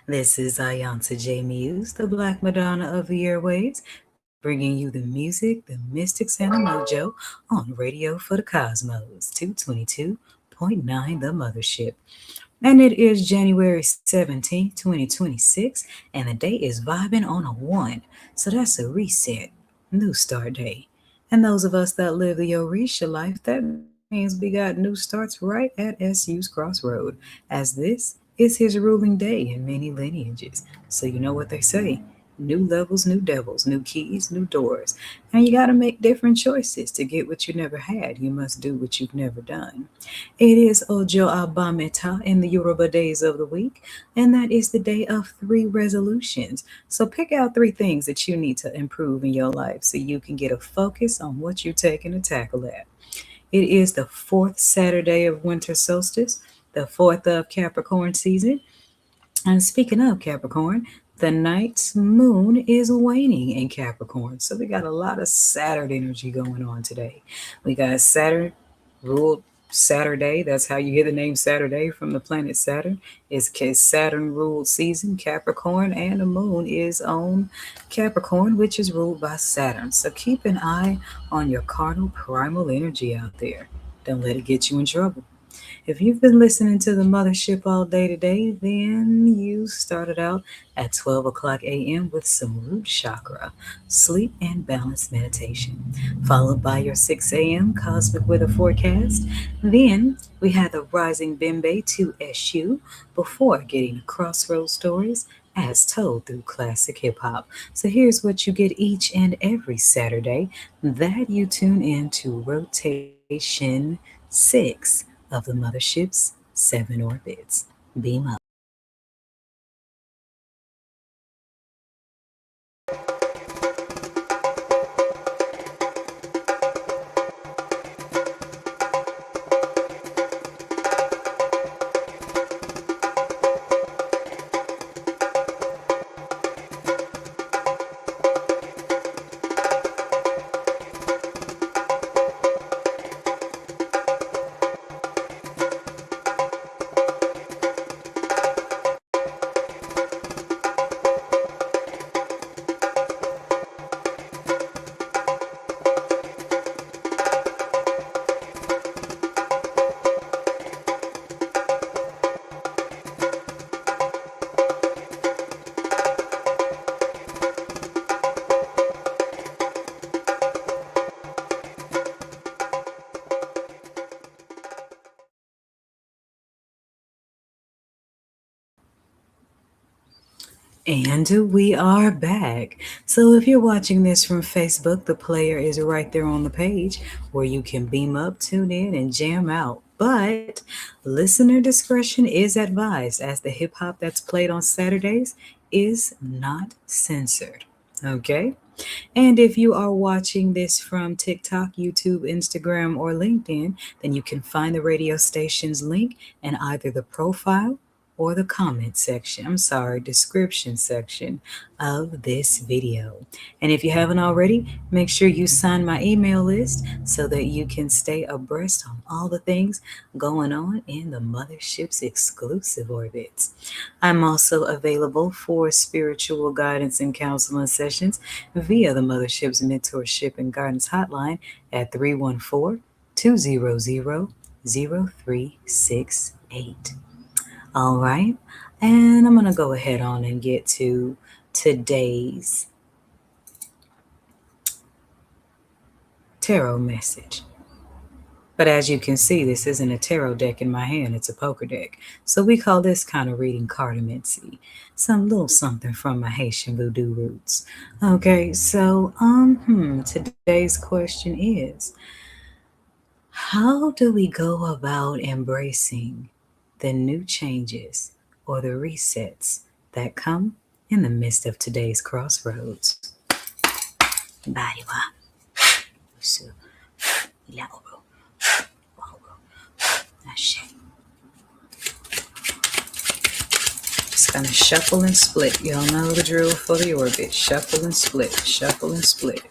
This is iiiYansaje Muse, the Black Madonna of the airwaves, bringing you the music, the mystics, and the mojo on Radio for the Cosmos, 222.9 The Mothership. And it is January 17th, 2026, and the day is vibing on a 1. So that's a reset, new start day. And those of us that live the Orisha life, that means we got new starts right at SU's Crossroad, as this is his ruling day in many lineages. So you know what they say. New levels, new devils, new keys, new doors. And you got to make different choices to get what you never had. You must do what you've never done. It is Ojo Abameta in the Yoruba days of the week, and that is the day of 3 resolutions. So pick out 3 things that you need to improve in your life so you can get a focus on what you're taking to tackle at. It is the fourth Saturday of winter solstice, the fourth of Capricorn season. And speaking of Capricorn, the night's moon is waning in Capricorn. So we got a lot of Saturn energy going on today. We got Saturn ruled Saturday. That's how you get the name Saturday from the planet Saturn. It's Saturn ruled season, Capricorn, and the moon is on Capricorn, which is ruled by Saturn. So keep an eye on your cardinal primal energy out there. Don't let it get you in trouble. If you've been listening to the Mothership all day today, then you started out at 12 o'clock a.m. with some root chakra, sleep and balance meditation, followed by your 6 a.m. cosmic weather forecast. Then we had the rising Bembe to SU before getting the Crossroad stories as told through classic hip hop. So here's what you get each and every Saturday that you tune in to rotation 6 of the mothership's 7 orbits. Beam up. And we are back. So if you're watching this from Facebook, the player is right there on the page where you can beam up, tune in, and jam out. But listener discretion is advised as the hip hop that's played on Saturdays is not censored. Okay? And if you are watching this from TikTok, YouTube, Instagram, or LinkedIn, then you can find the radio station's link in either the profile or the comment section, description section of this video. And if you haven't already, make sure you sign my email list so that you can stay abreast on all the things going on in the Mothership's exclusive orbits. I'm also available for spiritual guidance and counseling sessions via the Mothership's mentorship and guidance hotline at 314 200 0368. All right. And I'm going to go ahead on and get to today's tarot message. But as you can see, this isn't a tarot deck in my hand, it's a poker deck. So we call this kind of reading cartomancy. Some little something from my Haitian voodoo roots. Okay, so today's question is, how do we go about embracing the new changes or the resets that come in the midst of today's crossroads? Bariwa. So, just gonna shuffle and split. Y'all know the drill for the orbit. Shuffle and split. Shuffle and split.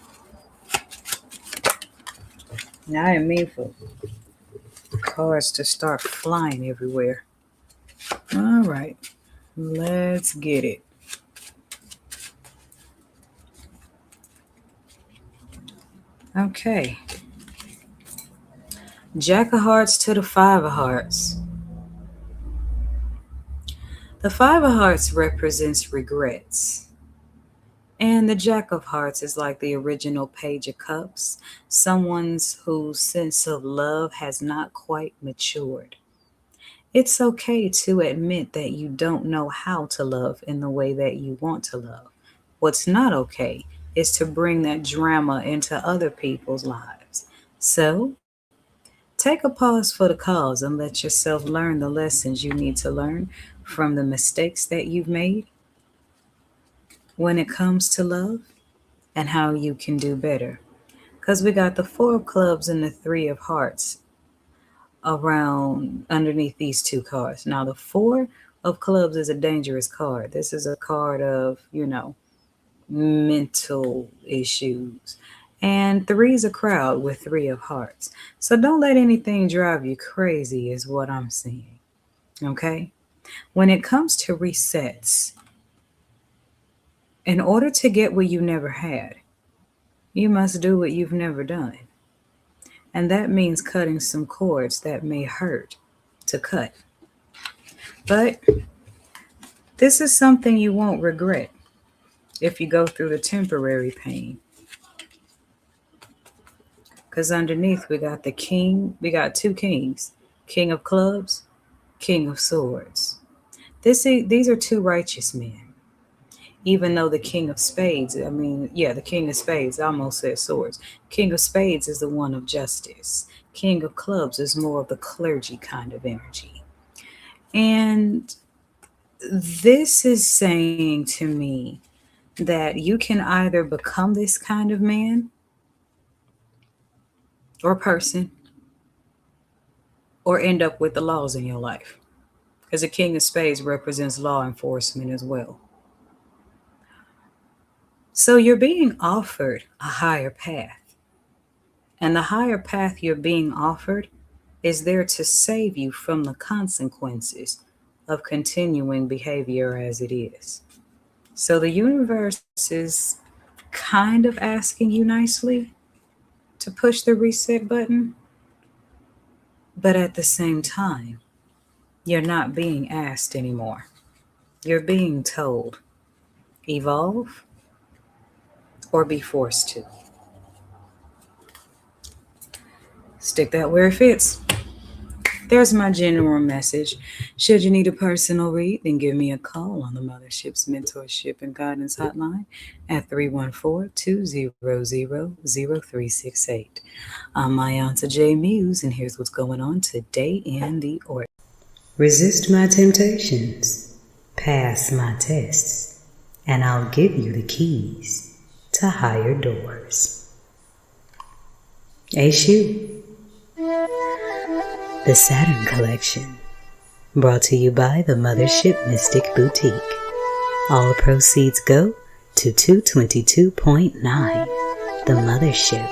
Now I didn't mean for cards to start flying everywhere. All right. Let's get it. Okay. Jack of Hearts to the Five of Hearts. The Five of Hearts represents regrets. And the Jack of Hearts is like the original Page of Cups, someone's whose sense of love has not quite matured. It's okay to admit that you don't know how to love in the way that you want to love. What's not okay is to bring that drama into other people's lives. So, take a pause for the cause and let yourself learn the lessons you need to learn from the mistakes that you've made when it comes to love and how you can do better. Because we got the Four of Clubs and the Three of Hearts around underneath these two cards. Now, the Four of Clubs is a dangerous card. This is a card of, mental issues. And three's a crowd with Three of Hearts. So don't let anything drive you crazy is what I'm seeing. Okay? When it comes to resets, in order to get what you never had, you must do what you've never done. And that means cutting some cords that may hurt to cut. But this is something you won't regret if you go through the temporary pain. Because underneath we got the king, we got two kings, King of Clubs, King of Swords. These are two righteous men. Even though the King of Spades, the King of Spades, I almost said swords. King of Spades is the one of justice. King of Clubs is more of the clergy kind of energy. And this is saying to me that you can either become this kind of man or person or end up with the laws in your life. Because the King of Spades represents law enforcement as well. So you're being offered a higher path. And the higher path you're being offered is there to save you from the consequences of continuing behavior as it is. So the universe is kind of asking you nicely to push the reset button. But at the same time, you're not being asked anymore. You're being told, evolve or be forced to. Stick that where it fits. There's my general message. Should you need a personal read, then give me a call on the Mothership's Mentorship and Guidance Hotline at 314-200-0368. I'm iiiYansaje Muse, and here's what's going on today in the Ortbit. Resist my temptations, pass my tests, and I'll give you the keys to higher doors. Aishu. The Saturn Collection, brought to you by the Mothership Mystic Boutiq. All proceeds go to 222.9, the Mothership,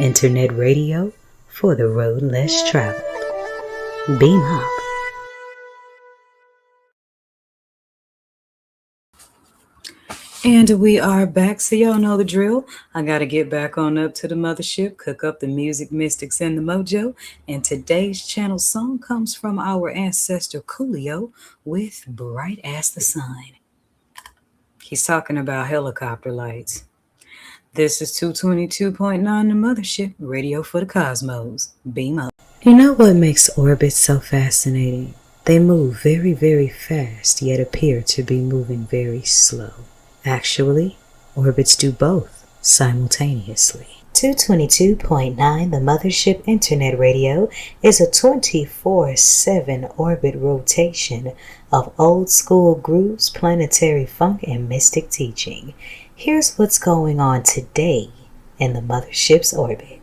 internet radio for the road less traveled. Beam up. And we are back, so y'all know the drill. I got to get back on up to the Mothership, cook up the music, mystics, and the mojo. And today's channel song comes from our ancestor Coolio with Bright as the Sun. He's talking about helicopter lights. This is 222.9 the Mothership, radio for the cosmos. Beam up. You know what makes orbits so fascinating? They move very, very fast, yet appear to be moving very slow. Actually, orbits do both simultaneously. 222.9 the Mothership Internet Radio is a 24/7 orbit rotation of old school grooves, planetary funk, and mystic teaching. Here's what's going on today in the Mothership's orbit.